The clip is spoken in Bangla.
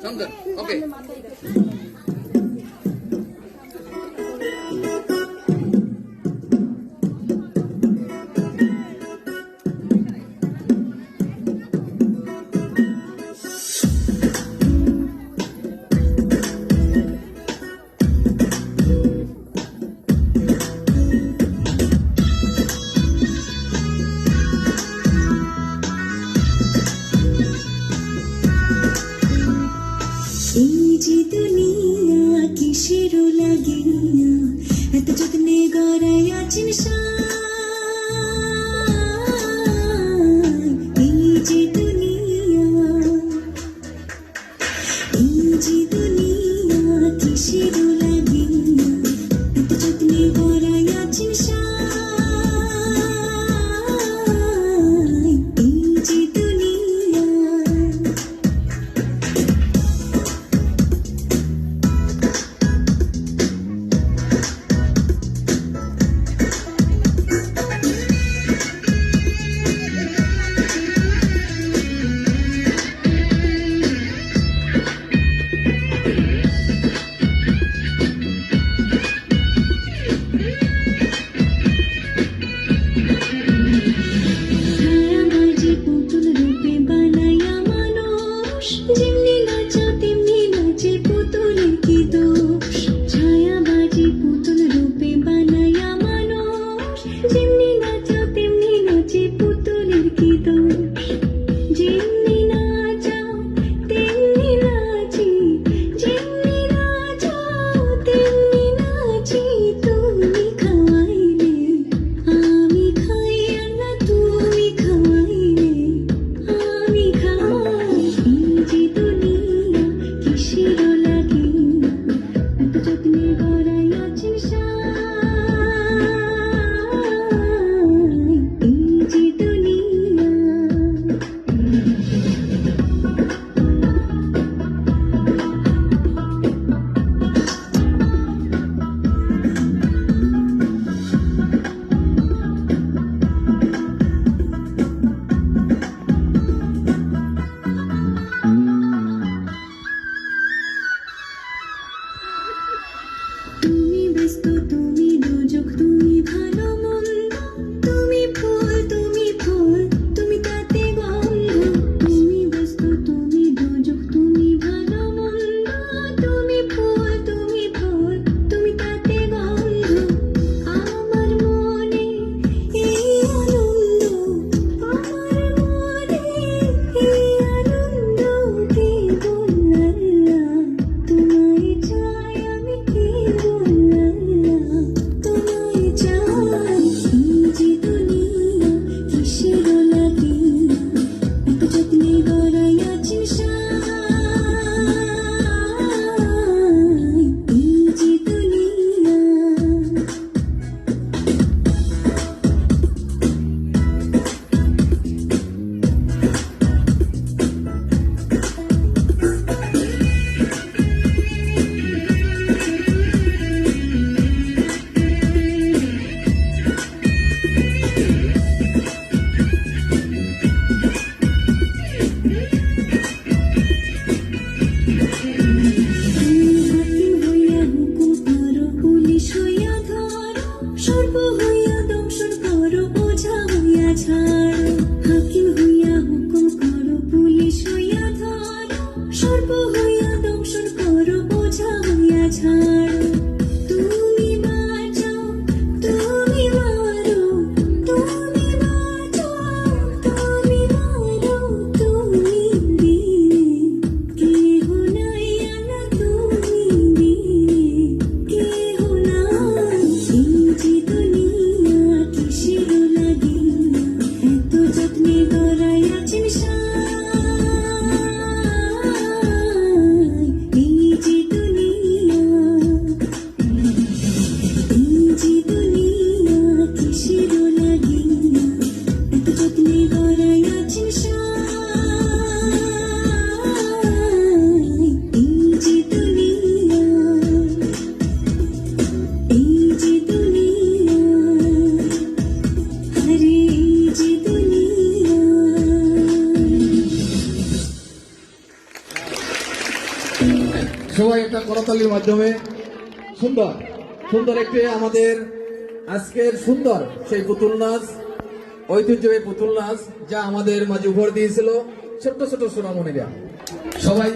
চন্দন ওকে এই যে দুনিয়া কিসের লাগিয়া এত যত্নে গড়াই আছেন এই যে দুনিয়া কিসের লাগিয়া এত যত্নে গড়াই আছেন এই যে দুনিয়া যেমনি নাচো তেমনি নাচে পুতুলের কি দোষ ছায়াবাজি পুতুল রূপে বানায়া মানুষ যেমনি নাচো তেমনি নাচে পুতুলের কি দোষ যেমনি নাচাও তেমনি নাচি যেমনি নাচাও তেমনি নাচি তুমি খাওয়াইলে আমি খাই আর না তুমি খাওয়াইলে আমি খাই যে দুনিয়া কিসের লাগিয়া এত যত্নে গড়াই আছেন এই যে দুনিয়া তুমি ব্যস্ত তুমি দুজক তুমি ভালো মন্দ তুমি ফুল তুমি তাতে গন্ধ তুমি সবাই একটা করতালির মাধ্যমে সুন্দর সুন্দর একটি আমাদের আজকের সুন্দর সেই পুতুল নাচ, ঐতিহ্যবাহী পুতুল নাচ যা আমাদের মাঝে উপহার দিয়েছিল ছোট্ট ছোট সোনামণিরা। সবাই